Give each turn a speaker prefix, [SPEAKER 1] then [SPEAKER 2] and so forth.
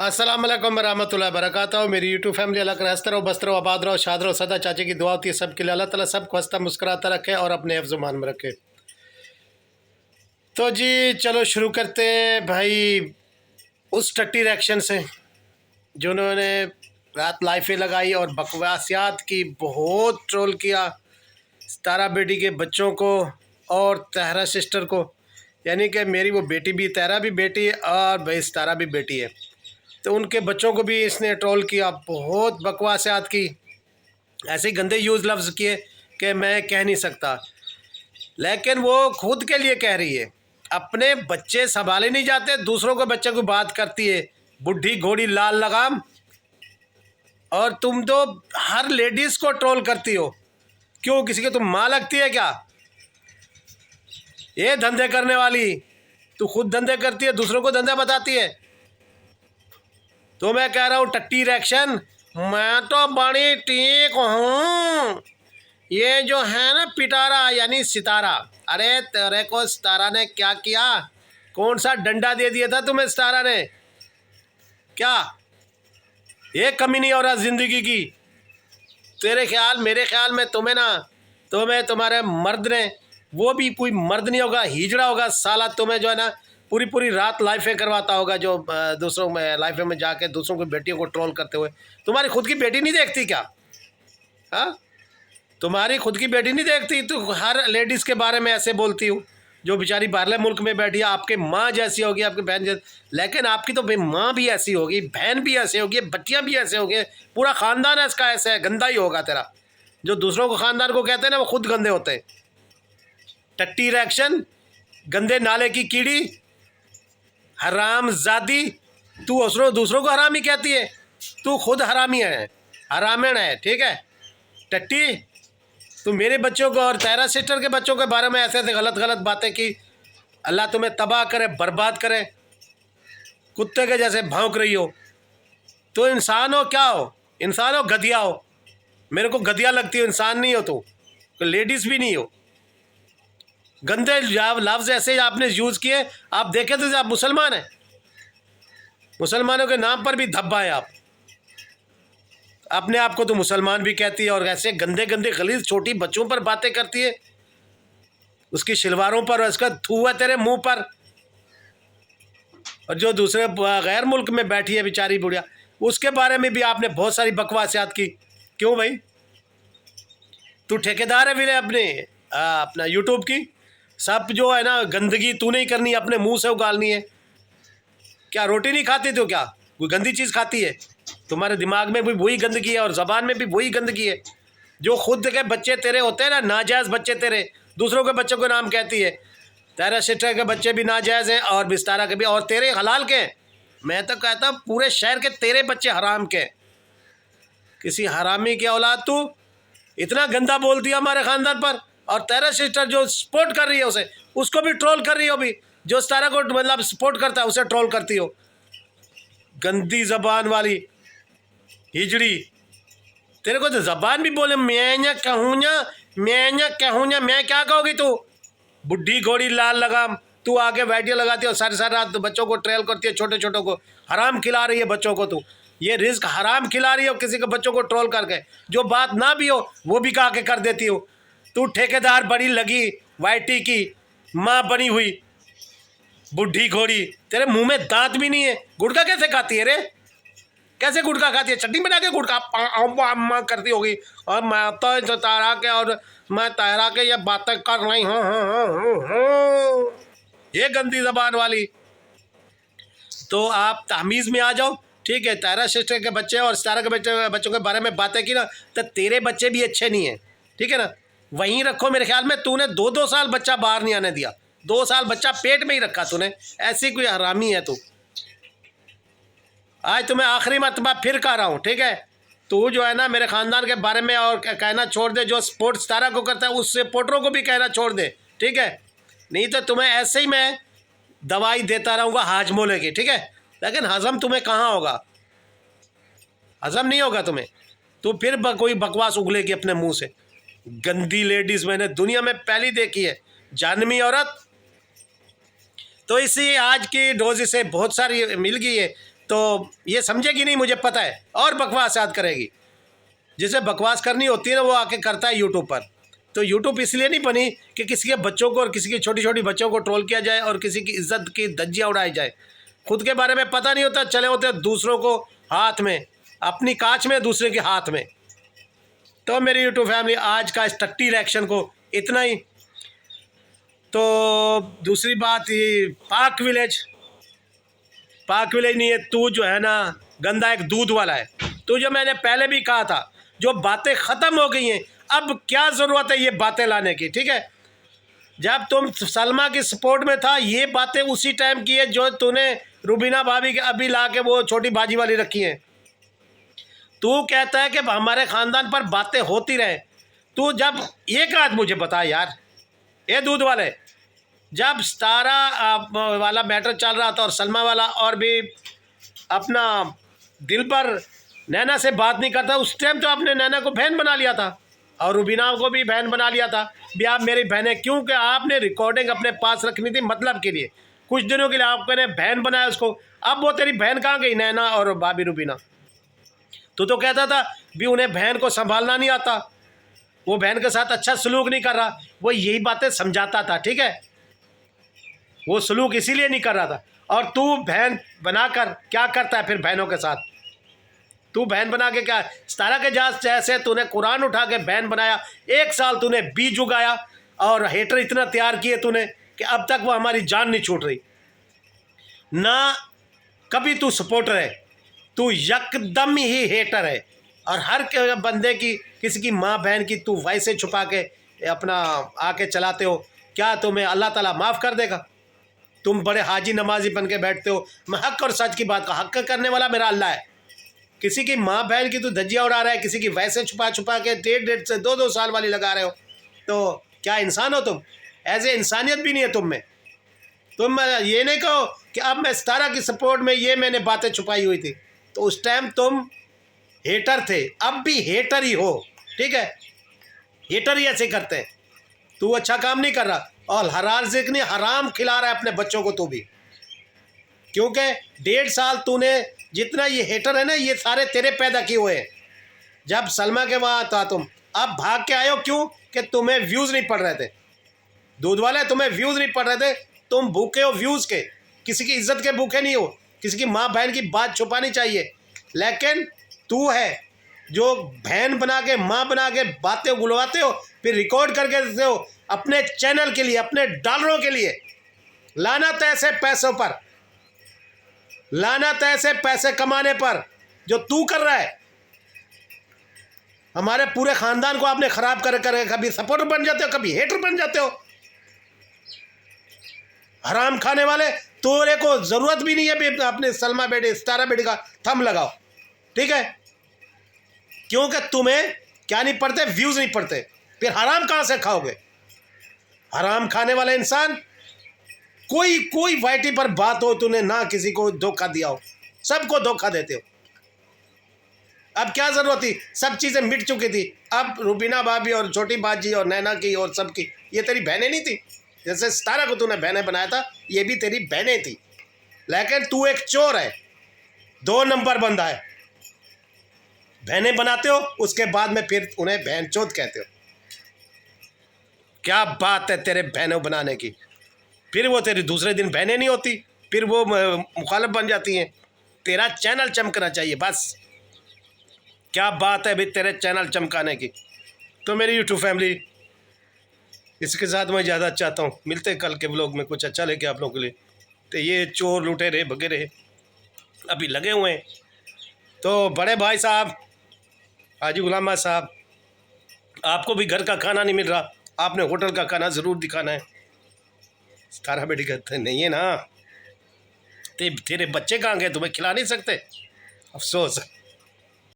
[SPEAKER 1] अस्सलाम वालेकुम रहमतुल्लाहि व बरकातहू। मेरी यूट्यूब फैमिली अल्लाह करे हंसते रहो, बसते रहो, आबाद रहो, शाद रहो, सदा चाचे की दुआ होती है सबके लिए। अल्लाह ताला सबको हंसता मुस्कुराता रखे और अपने हिफ्ज़ मान में रखे। तो जी चलो शुरू करते हैं भाई उस टट्टी रिएक्शन से जिन्होंने रात लाइफें लगाई और बकवासियात की, बहुत ट्रोल किया तारा बेटी के बच्चों को और तहरा सिस्टर को। यानी कि मेरी वो बेटी भी, तहरा भी बेटी है और भाई तारा भी बेटी है, तो उनके बच्चों को भी इसने ट्रोल किया, बहुत बकवासियात की, ऐसे गंदे यूज़ लफ्ज़ किए कि मैं कह नहीं सकता। लेकिन वो खुद के लिए कह रही है, अपने बच्चे संभाले नहीं जाते, दूसरों के बच्चे को बात करती है बुढ़ी घोड़ी लाल लगाम। और तुम तो हर लेडीज़ को ट्रोल करती हो, क्यों? किसी के तुम माँ लगती है क्या? ये धंधे करने वाली, तू खुद धंधे करती है, दूसरों को धंधा बताती है। तो मैं कह रहा हूँ टट्टी रिएक्शन, मैं तो बड़ी ठीक हूँ। ये जो है ना पिटारा यानी सितारा, अरे तेरे को सितारा ने क्या किया? कौन सा डंडा दे दिया था तुम्हें सितारा ने? क्या ये कमी नहीं हो रहा ज़िंदगी की? तेरे ख्याल, मेरे ख्याल में तुम्हें ना, तुम्हें तुम्हारे मर्द ने, वो भी कोई मर्द नहीं होगा, हिजड़ा होगा साला, तुम्हें जो है ना पूरी पूरी रात लाइफें करवाता होगा, जो दूसरों में लाइफें में जाके दूसरों की बेटियों को ट्रोल करते हुए। तुम्हारी खुद की बेटी नहीं देखती क्या? हाँ, तुम्हारी खुद की बेटी नहीं देखती? तो हर लेडीज़ के बारे में ऐसे बोलती हूँ जो बेचारी बाहरले मुल्क में बैठी है। आपके माँ जैसी होगी, आपकी बहन जैसी, लेकिन आपकी तो माँ भी ऐसी होगी, बहन भी ऐसे होगी, बच्चियाँ भी ऐसे होंगे, पूरा ख़ानदान इसका ऐसा है, गंदा ही होगा तेरा। जो दूसरों को ख़ानदान को कहते हैं ना, वो खुद गंदे होते हैं। टट्टी रिएक्शन, गंदे नाले की कीड़ी, हराम ज़ादी, तू दूसरों को हरामी कहती है, तू खुद हरामी है, हरामण है, ठीक है टट्टी। तू मेरे बच्चों को और तेरा सिस्टर के बच्चों के बारे में ऐसे ऐसे गलत गलत बातें की, अल्लाह तुम्हें तबाह करे, बर्बाद करे, कुत्ते के जैसे भौंक रही हो। तो इंसान हो क्या हो? इंसान हो गधिया हो? मेरे को गधिया लगती हो, इंसान नहीं हो तो लेडीज़ भी नहीं हो। गंदे लफ्ज़ ऐसे आपने यूज़ किए, आप देखे तो आप मुसलमान हैं, मुसलमानों के नाम पर भी धब्बा है। आप अपने आप को तो मुसलमान भी कहती है और ऐसे गंदे गंदे गलीज़ छोटी बच्चों पर बातें करती है, उसकी शलवारों पर, और उसका थूआ तेरे मुंह पर। और जो दूसरे गैर मुल्क में बैठी है बेचारी बुढ़िया, उसके बारे में भी आपने बहुत सारी बकवासियात की। क्यों भाई? तू ठेकेदार है फिर अपने अपना यूट्यूब की, सब जो है ना गंदगी तू नहीं करनी, अपने मुंह से उगालनी है। क्या रोटी नहीं खाती तो क्या कोई गंदी चीज़ खाती है? तुम्हारे दिमाग में भी वही गंदगी है और ज़बान में भी वही गंदगी है। जो खुद के बच्चे तेरे होते हैं ना, नाजायज़ बच्चे तेरे, दूसरों के बच्चों को नाम कहती है। तेरा सिस्टर के बच्चे भी नाजायज़ हैं और बिस्तारा के भी, और तेरे हलाल के हैं। मैं तो कहता हूँ पूरे शहर के तेरे बच्चे हराम के। किसी हरामी की औलाद तू, इतना गंदा बोल दिया हमारे ख़ानदान पर। और तेरा सिस्टर जो सपोर्ट कर रही है उसे, उसको भी ट्रोल कर रही हो भी। जो तारा को मतलब सपोर्ट करता है उसे ट्रोल करती हो। गंदी ज़बान वाली हिजड़ी, तेरे को तो ज़बान भी बोले, मैं ना कहूँ ना, मैं ना कहूँ ना, मैं क्या कहोगी तू? बुढ़ी घोड़ी लाल लगाम, तू आके वीडियो लगाती हो सारी सारी रात, बच्चों को ट्रेल करती है, छोटे छोटों को हराम खिला रही है बच्चों को। तू ये रिस्क हराम खिला रही हो किसी के बच्चों को ट्रोल करके, जो बात ना भी हो वो भी कहा के कर देती हो। तू ठेकेदार बड़ी लगी, वाईटी की माँ बनी हुई बुढ़ी घोड़ी, तेरे मुंह में दांत भी नहीं है। गुटखा कैसे खाती है रे? कैसे गुटखा खाती है? चटनी बना के गुटखा अम्मा करती होगी। और मैं तो तारा के, और मैं तारा के ये बातें कर रही हूँ, ये गंदी जबान वाली। तो आप तहमीज़ में आ जाओ, ठीक है। तारा सिस्टर के बच्चे और तारा के बच्चों के बारे में बातें की ना, तो तेरे बच्चे भी अच्छे नहीं हैं, ठीक है ना? वहीं रखो। मेरे ख्याल में तूने 2-2 साल बच्चा बाहर नहीं आने दिया, 2 साल बच्चा पेट में ही रखा तूने। ऐसी कोई हरामी है तू। आज तुम्हें आखिरी मरतबा फिर कह रहा हूँ, ठीक है? तू जो है ना मेरे ख़ानदान के बारे में और कहना छोड़ दे। जो स्पोर्ट्स तारा को करता है उस सपोर्टरों को भी कहना छोड़ दे, ठीक है? नहीं तो तुम्हें ऐसे ही मैं दवाई देता रहूँगा हाजमोले की, ठीक है? लेकिन हज़म तुम्हें कहाँ होगा, हज़म नहीं होगा तुम्हें। तो फिर कोई बकवास उगलेगी अपने मुंह से। गंदी लेडीज़ मैंने दुनिया में पहली देखी है, जानवी औरत। तो इसी आज की डोज से बहुत सारी मिल गई है। तो ये समझेगी नहीं, मुझे पता है, और बकवास याद करेगी। जिसे बकवास करनी होती है ना, वो आके करता है यूट्यूब पर। तो यूट्यूब इसलिए नहीं बनी कि किसी के बच्चों को और किसी की छोटी छोटी बच्चों को ट्रोल किया जाए और किसी की इज्जत की धज्जियाँ उड़ाई जाए। खुद के बारे में पता नहीं होता, चले होते दूसरों को हाथ में, अपनी कांच में दूसरे के हाथ में। तो मेरी यूट्यूब फैमिली, आज का इस टट्टी रिएक्शन को इतना ही। तो दूसरी बात, ये पाक विलेज नहीं है, तू जो है ना गंदा एक दूध वाला है। तो जो मैंने पहले भी कहा था, जो बातें ख़त्म हो गई हैं, अब क्या ज़रूरत है ये बातें लाने की, ठीक है। जब तुम सलमा की सपोर्ट में था, ये बातें उसी टाइम की है जो तूने रुबीना भाभी के अभी ला के वो छोटी भाजी वाली रखी हैं। तू कहता है कि हमारे ख़ानदान पर बातें होती रहे। तू जब एक रात मुझे बता यार, ये दूध वाले, जब सितारा वाला मैटर चल रहा था और सलमा वाला, और भी अपना दिल पर नैना से बात नहीं करता, उस टाइम तो आपने नैना को बहन बना लिया था और रुबीना को भी बहन बना लिया था। भी आप मेरी बहन, क्योंकि आपने रिकॉर्डिंग अपने पास रखनी थी मतलब के लिए, कुछ दिनों के लिए आपने बहन बनाया उसको। अब वो तेरी बहन कहाँ गई, नैना और भाभी रुबीना? तो कहता था भी उन्हें बहन को संभालना नहीं आता, वो बहन के साथ अच्छा सलूक नहीं कर रहा, वो यही बातें समझाता था, ठीक है। वो सलूक इसीलिए नहीं कर रहा था। और तू बहन बनाकर क्या करता है फिर बहनों के साथ? तू बहन बना के क्या, सितारा के जैसे तूने कुरान उठा के बहन बनाया, 1 साल तूने बीज उगाया और हेटर इतना तैयार किए तूने कि अब तक वो हमारी जान नहीं छूट रही ना। कभी तू सपोर्टर है, तू यकदम ही हेटर है। और हर बंदे की, किसी की माँ बहन की तू वैसे छुपा के अपना आके चलाते हो। क्या तुम्हें अल्लाह ताला माफ़ कर देगा? तुम बड़े हाजी नमाजी बन के बैठते हो। मैं हक और सच की बात का हक करने वाला मेरा अल्लाह है। किसी की माँ बहन की तू धज्जियाँ उड़ा रहा है, किसी की वैसे छुपा छुपा के 1.5 से 2 साल वाली लगा रहे हो। तो क्या इंसान हो तुम? ऐसे इंसानियत भी नहीं है तुम में। तुम ये नहीं कहो कि अब मैं सितारा की सपोर्ट में ये मैंने बातें छुपाई हुई थी। तो उस टाइम तुम हेटर थे, अब भी हेटर ही हो, ठीक है। हेटर ही ऐसे करते हैं। तू अच्छा काम नहीं कर रहा और हराम ने हराम खिला रहा है अपने बच्चों को तू भी, क्योंकि 1.5 साल तूने जितना ये हेटर है ना, ये सारे तेरे पैदा किए हुए हैं। जब सलमा के वहाँ था तुम, अब भाग के आए हो क्यों? कि तुम्हें व्यूज़ नहीं पड़ रहे थे। दूध वाले, तुम्हें व्यूज़ नहीं पड़ रहे थे, तुम भूखे हो व्यूज़ के, किसी की इज्जत के भूखे नहीं हो। किसी की माँ बहन की बात छुपानी चाहिए, लेकिन तू है जो बहन बना के माँ बना के बातें गुलवाते हो, फिर रिकॉर्ड करके देते हो अपने चैनल के लिए, अपने डॉलरों के लिए। लानत है ऐसे पैसों पर, लानत है ऐसे पैसे कमाने पर जो तू कर रहा है। हमारे पूरे खानदान को आपने खराब कर कभी सपोर्टर बन जाते हो, कभी हेटर बन जाते हो। हराम खाने वाले, तोरे को जरूरत भी नहीं है अपने सलमा बेटे सितारा बेटे का थंब लगाओ, ठीक है। क्योंकि तुम्हें क्या नहीं पड़ते, व्यूज नहीं पड़ते, फिर हराम कहां से खाओगे? हराम खाने वाले इंसान। कोई वाइटी पर बात हो, तूने ना किसी को धोखा दिया हो, सबको धोखा देते हो। अब क्या जरूरत थी? सब चीजें मिट चुकी थी। अब रुबीना भाभी और छोटी बाजी और नैना की और सबकी, ये तेरी बहनें नहीं थी? जैसे सितारा को तूने बहनें बनाया था, ये भी तेरी बहनें थी। लेकिन तू एक चोर है, 2 नंबर बंदा है। बहनें बनाते हो, उसके बाद में फिर उन्हें बहन चोद कहते हो। क्या बात है तेरे बहनों बनाने की? फिर वो तेरी दूसरे दिन बहनें नहीं होती, फिर वो मुखालिफ बन जाती हैं। तेरा चैनल चमकना चाहिए बस। क्या बात है भाई तेरे चैनल चमकाने की। तो मेरी यूट्यूब फैमिली, इसके साथ मैं ज़्यादा चाहता हूँ, मिलते हैं कल के व्लॉग में कुछ अच्छा लेके आप लोगों के लिए। तो ये चोर लुटे रहे भगे रहे अभी लगे हुए हैं। तो बड़े भाई साहब हाजी गुलाम साहब, आपको भी घर का खाना नहीं मिल रहा, आपने होटल का खाना ज़रूर दिखाना है। सितारा बेटी कहते नहीं है ना, तेरे बच्चे कहाँ गए, तुम्हें खिला नहीं सकते? अफसोस।